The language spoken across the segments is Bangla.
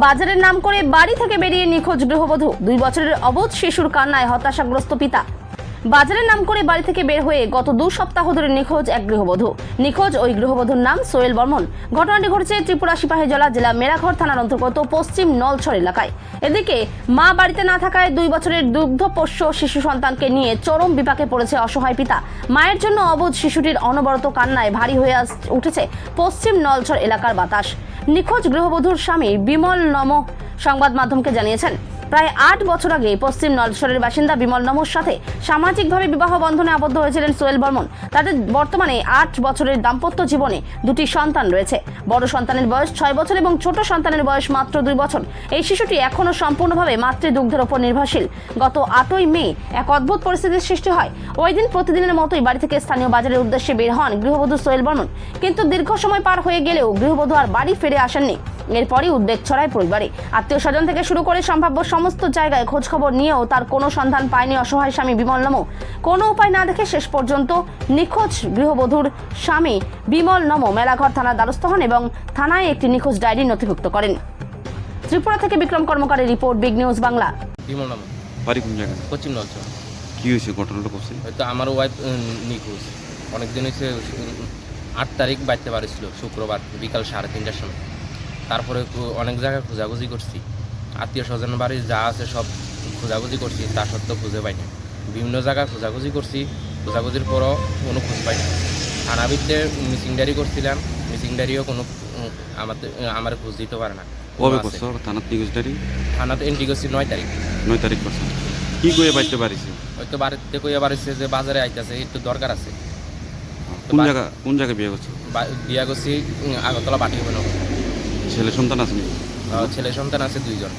বাজারের নাম করে বাড়ি থেকে বেরিয়ে নিখোঁজ গৃহবধূ। 2 বছরের অবোধ শিশুর কান্নায় হতাশাগ্রস্ত পিতা। বাজারের নাম করে বাড়ি থেকে বের হয়ে গত 2 সপ্তাহ ধরে নিখোঁজ এক গৃহবধূ। নিখোঁজ ওই গৃহবধূর নাম সোহেল বর্মন। ঘটনাটি ঘটেছে ত্রিপুরা সিপাহীজলা জেলা মেরাঘর থানার অন্তর্গত পশ্চিম নলছড় এলাকায়। এদিকে মা বাড়িতে না থাকায় 2 বছরের দুগ্ধপোষ্য শিশু সন্তানকে নিয়ে চরম বিপাকে পড়েছে অসহায় পিতা। মায়ের জন্য অবোধ শিশুটির অনবরত কান্নায় ভারী হয়ে উঠেছে পশ্চিম নলছড় এলাকার বাতাস। নিখোঁজ গৃহবধূর স্বামী বিমল নম সংবাদ মাধ্যমকে জানিয়েছেন, প্রায় 8 বছর আগে পশ্চিম নলছড়ের বাসিন্দা বিমল নমর সাথে সামাজিকভাবে বিবাহ বন্ধনে আবদ্ধ হয়েছিলেন সোহেল বর্মন। তাদের বর্তমানে 8 বছরের দাম্পত্য জীবনে 2টি সন্তান রয়েছে। বড় সন্তানের বয়স 6 বছর এবং ছোট সন্তানের বয়স মাত্র 2 বছর। এই শিশুটি এখনও সম্পূর্ণভাবে মাতৃদুগ্ধের উপর নির্ভরশীল। গত 8ই মে এক অদ্ভুত পরিস্থিতির সৃষ্টি হয়। ওই দিন প্রতিদিনের মতোই বাড়ি থেকে স্থানীয় বাজারের উদ্দেশ্যে বের হন গৃহবধূ সোহেল বর্মন। কিন্তু দীর্ঘ সময় পার হয়ে গেলেও গৃহবধূ আর বাড়ি ফিরে আসেননি। এরপরই উদ্বেগ ছড়ায় পরিবারে। আত্মীয় স্বজন থেকে শুরু করে সম্ভাব্য সমস্ত জায়গায় খোঁজ খবর নিয়েও তার কোনো সন্ধান পায়নি অসহায় স্বামী বিমল নম। কোনো উপায় না দেখে শেষ পর্যন্ত নিখোঁজ গৃহবধূর স্বামী বিমল নম মেলাঘর থানার দ্বারস্থ হন এবং থানায় একটি নিখোঁজ ডায়েরি নথিভুক্ত করেন। ত্রিপুরা থেকে বিক্রম কর্মকারের report, big news Bangla. Bimal নাম বাড়ি কোন জায়গায়? পশ্চিম নলছড়। কি হয়েছে ঘটনাটা করছে? হয়তো আমার ওয়াইফ নিখোঁজ অনেকদিন হয়েছে। 8 তারিখ বাড়তে পারছিল শুক্রবার বিকাল 3:30টার সময়। তারপরে অনেক জায়গায় খোঁজাখুঁজি করছি, আত্মীয় স্বজন বাড়ি যা আছে সব খোঁজাখুঁজি করছি, তা সত্ত্বেও খুঁজে পাইনি। বিভিন্ন জায়গায় খোঁজাখুঁজি করছি, খোঁজাখুঁজির পরও কোনো খোঁজ পাইনি। থানা ভিত্তিতে মিসিং ডায়েরি করছিলাম, মিসিং ডায়েরিও কোনো আমার খোঁজ দিতে পারে না। কবে করছো থানার নিউজ ডায়েরি? থানাতে এন্ট্রি করছি 9 তারিখ। 9 তারিখ করছো। কি কয়ে বাড়তে পারিছে? হয়তো বাড়িতে কইয়া বাড়িছে যে বাজারে আইতেছে, একটু দরকার আছে। কোন জায়গায় বিয়ে করছো? বিয়া করছি আগরতলা বাটি হবে না। ছেলে সন্তান আছে নাকি? ছেলে সন্তান আছে 2 জন।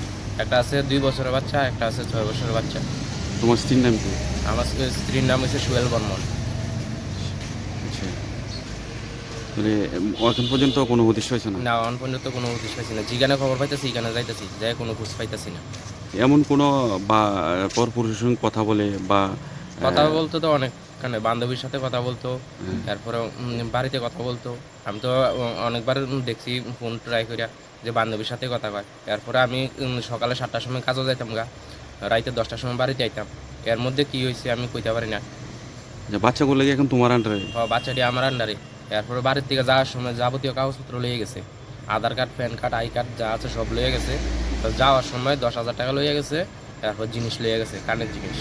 একটা আছে 2 বছরের বাচ্চা, একটা আছে 6 বছরের বাচ্চা। তোমার স্ত্রীর নাম কি? আমার স্ত্রীর নাম হচ্ছে সোহেল বর্মন। আচ্ছা, তাহলে এখন পর্যন্ত কোনো উদ্দেশ্য হয়েছে না? না, এখন পর্যন্ত কোনো উদ্দেশ্য পাইছি না। যেখানে খবর পাইতেছি এখানে যাইতেছি, যাই কোনো খোঁজ পাইতেছি না। এমন কোনো বা পরপুরুষের সঙ্গে কথা বলে বা কথা বলতো তো অনেকখানে, বান্ধবীর সাথে কথা বলতো, তারপরে বাড়িতে কথা বলতো। আমি তো অনেকবার দেখছি ফোন ট্রাই করিয়া যে বান্ধবীর সাথে কথা কয়। এরপরে আমি সকালে 7টার সময় কাজও যাইতাম গা, রাইতে 10টার সময় বাড়িতে আইতাম। এর মধ্যে কি হয়েছে আমি কইতে পারি না। বাচ্চাগুলো কি এখন তোমার আন্ডারে? বাচ্চাটি আমার আন্ডারে। এরপরে বাড়ির থেকে যাওয়ার সময় যাবতীয় কাগজপত্র লয়ে গেছে, Aadhaar card, PAN card, I card যা আছে সব লয়ে গেছে। তো যাওয়ার সময় 10,000 টাকা লয়ে গেছে। এরপর জিনিস লয়ে গেছে, কানের জিনিস।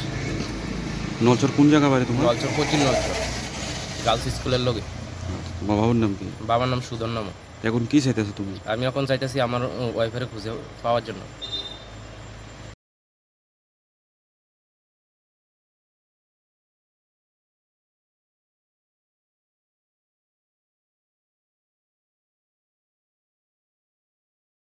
নলছর কোন জায়গা বাড়ি তোমার? নলছর, পশ্চিম নলছর, গার্লস স্কুলের লগে। বাবার নাম কি? বাবার নাম সুধন নাম। এখন কি চাইতেছো তুমি? আমি এখন চাইতেছি আমার ওয়াইফের খুঁজে পাওয়ার জন্য।